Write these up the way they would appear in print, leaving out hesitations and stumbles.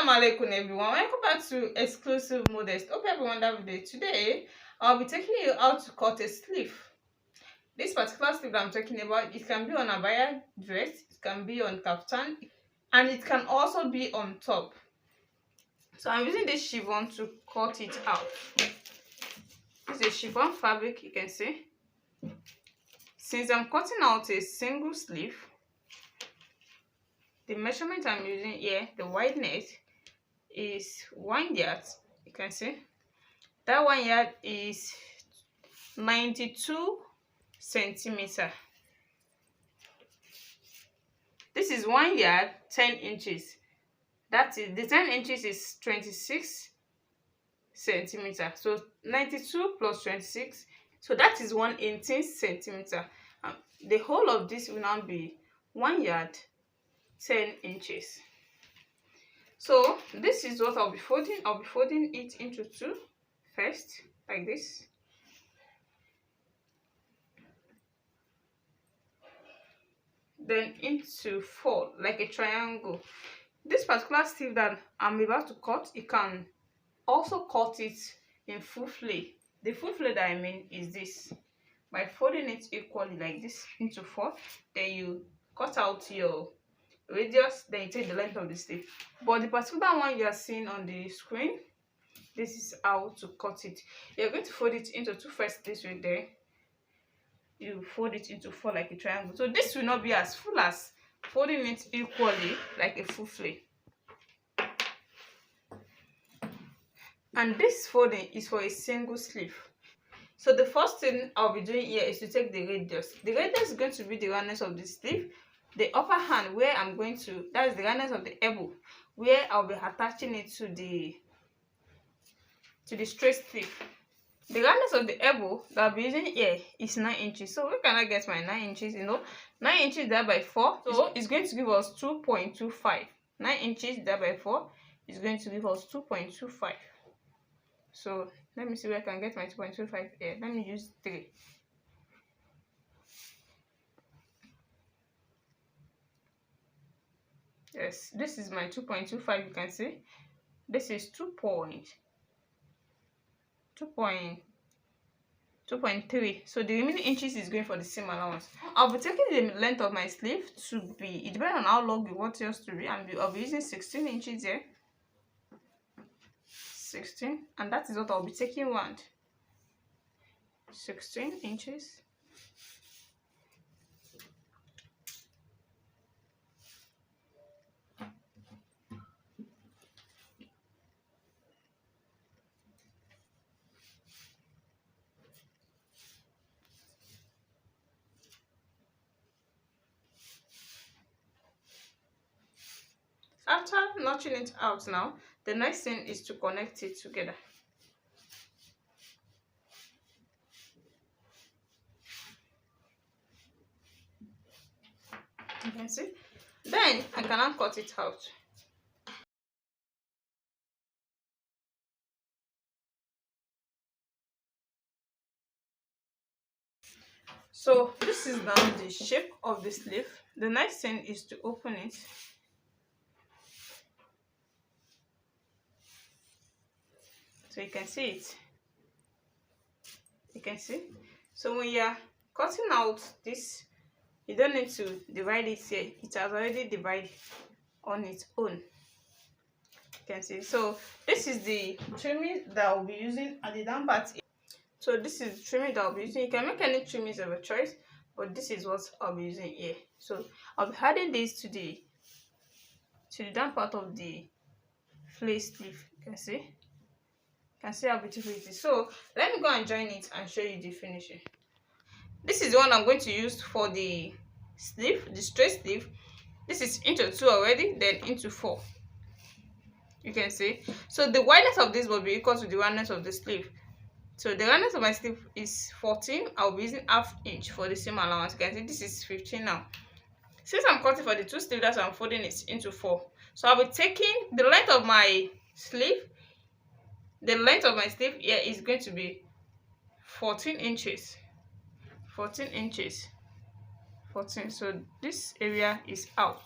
Assalamu alaikum everyone, welcome back to Exclusive Modest. Hope everyone have a day. Today I'll be taking you how to cut a sleeve. This particular sleeve that I'm talking about, it can be on a abaya dress, it can be on kaftan, and it can also be on top. So I'm using this chiffon to cut it out. It's a chiffon fabric, you can see. Since I'm cutting out a single sleeve, the measurement I'm using here, the wideness is 1 yard. You can see that 1 yard is 92 centimeter. This is 1 yard 10 inches. That is, the 10 inches is 26 centimeter. So 92 plus 26, so that is 118 centimeter. The whole of this will now be 1 yard 10 inches. So this is what I'll be folding. I'll be folding it into two first, like this. Then into four, like a triangle. This particular sleeve that I'm about to cut, you can also cut it in full flay. The full flay that I mean is this. By folding it equally like this into four, then you cut out your radius, then you take the length of the sleeve. But the particular one you are seeing on the screen, this is how to cut it. You're going to fold it into two first, this way. There you fold it into four like a triangle. So this will not be as full as folding it equally like a full flay. And this folding is for a single sleeve. So the first thing I'll be doing here is to take the radius. The radius is going to be the roundness of the sleeve. The upper hand, where I'm going to, that is the roundness of the elbow, where I'll be attaching it to the straight sleeve. The roundness of the elbow that I'll be using here is 9 inches. So where can I get my 9 inches? 9 inches divided by 4, so it's going to give us 2.25. 9 inches divided by 4 is going to give us 2.25. So let me see where I can get my 2.25 here. Let me use 3. Yes, this is my 2.25. You can see this is 2.3. So the remaining inches is going for the same allowance. I'll be taking the length of my sleeve to be, it depends on how long you want yours to be, and I'll be using 16 inches here. 16, and that is what I'll be taking round. 16 inches. After notching it out now, the next thing is to connect it together. You can see. Then I can now cut it out. So this is now the shape of the sleeve. The next thing is to open it. So you can see it. You can see. So when you are cutting out this, you don't need to divide it here. It has already divided on its own. You can see. So this is the trimming that I'll be using at the down part. So this is the trimming that I'll be using. You can make any trimmings of your choice, but this is what I'll be using here. So I'll be adding this to the down part of the flay sleeve. You can see. You can see how beautiful it is. So let me go and join it and show you the finishing. This is the one I'm going to use for the sleeve, the straight sleeve. This is into 2 already, then into 4. You can see. So the wideness of this will be equal to the roundness of the sleeve. So the roundness of my sleeve is 14. I'll be using ½ inch for the same allowance. You can see this is 15 now. Since I'm cutting for the 2 sleeves, that's why I'm folding it into 4. So I'll be taking the length of my sleeve. The length of my sleeve here is going to be 14 inches. 14 inches. 14. So this area is out.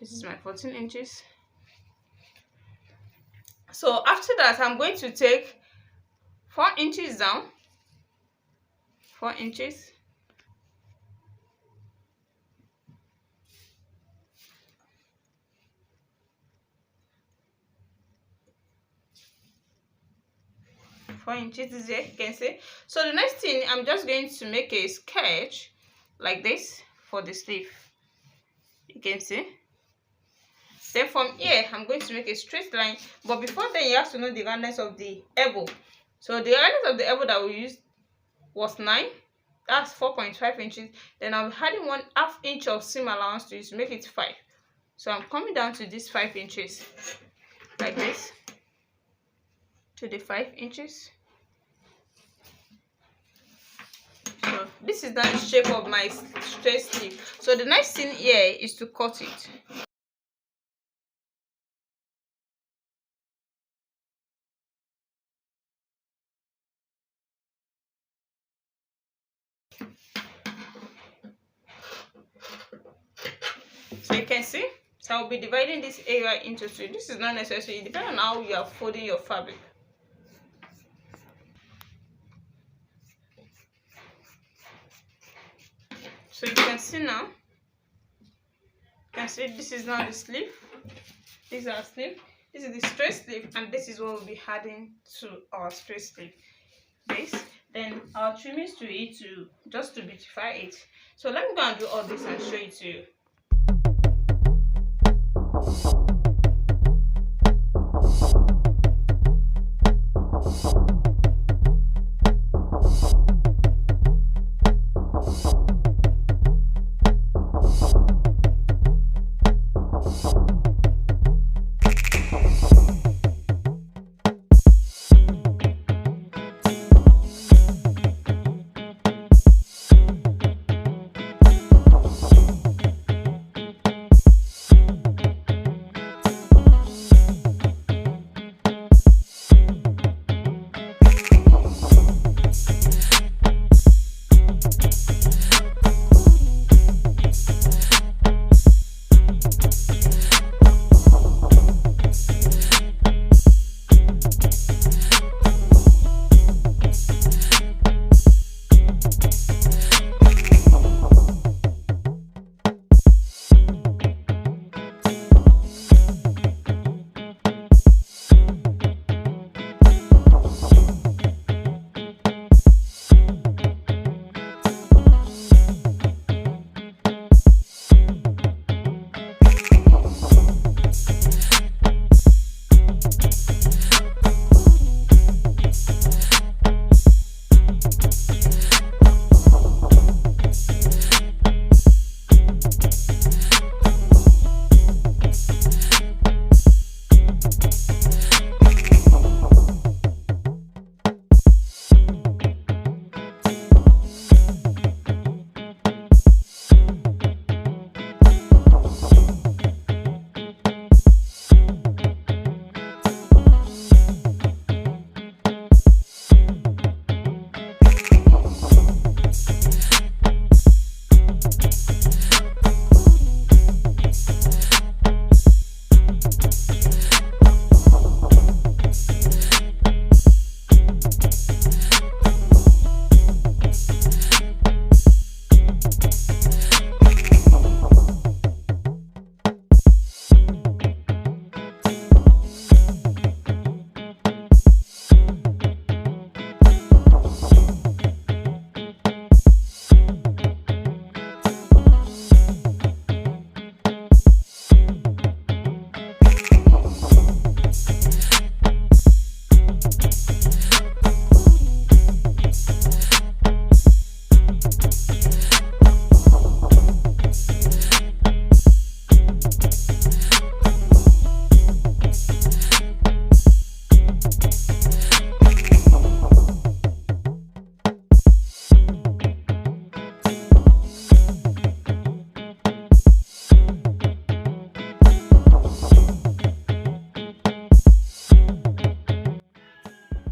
This is my 14 inches. So after that, I'm going to take 4 inches down, 4 inches, is there, you can see. So the next thing, I'm just going to make a sketch like this for the sleeve, you can see. Then from here, I'm going to make a straight line, but before then you have to know the roundness of the elbow. So the roundness of the elbow that we used was 9, that's 4.5 inches. Then I'll be adding 1/2 inch of seam allowance to use to make it 5. So I'm coming down to this 5 inches like this, to the 5 inches. So this is now the shape of my straight sleeve. So the next thing here is to cut it. So you can see, so I'll be dividing this area into 2. This is not necessary, it depends on how you are folding your fabric. So you can see now, you can see this is now the sleeve. This is our sleeve, this is the straight sleeve, and this is what we'll be adding to our straight sleeve base. Then our trimmings to it to just to beautify it. So let me go and do all this and show it to you.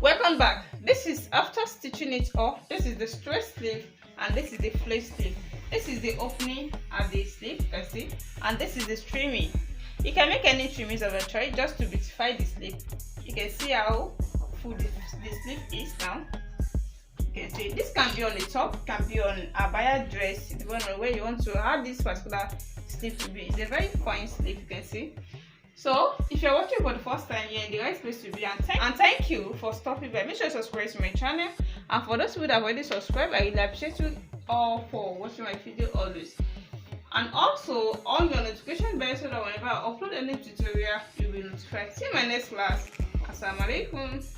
Welcome back. This is after stitching it up. This is the straight sleeve and this is the flare sleeve. This is the opening at the sleeve, you can see, and this is the trimming. You can make any trimmings of your choice just to beautify the sleeve. You can see how full the sleeve is now. You can see this can be on the top, can be on abaya dress, depending on where you want to have this particular sleeve to be. It's a very fine sleeve, you can see. So if you're watching for the first time, you're in the right place to be, and thank you for stopping by. Make sure you subscribe to my channel, and for those people that have already subscribed, I really appreciate you all for watching my video always. And also on your notification bell so that whenever I upload any tutorial, you'll be notified. See you in my next class. Assalamu alaikum.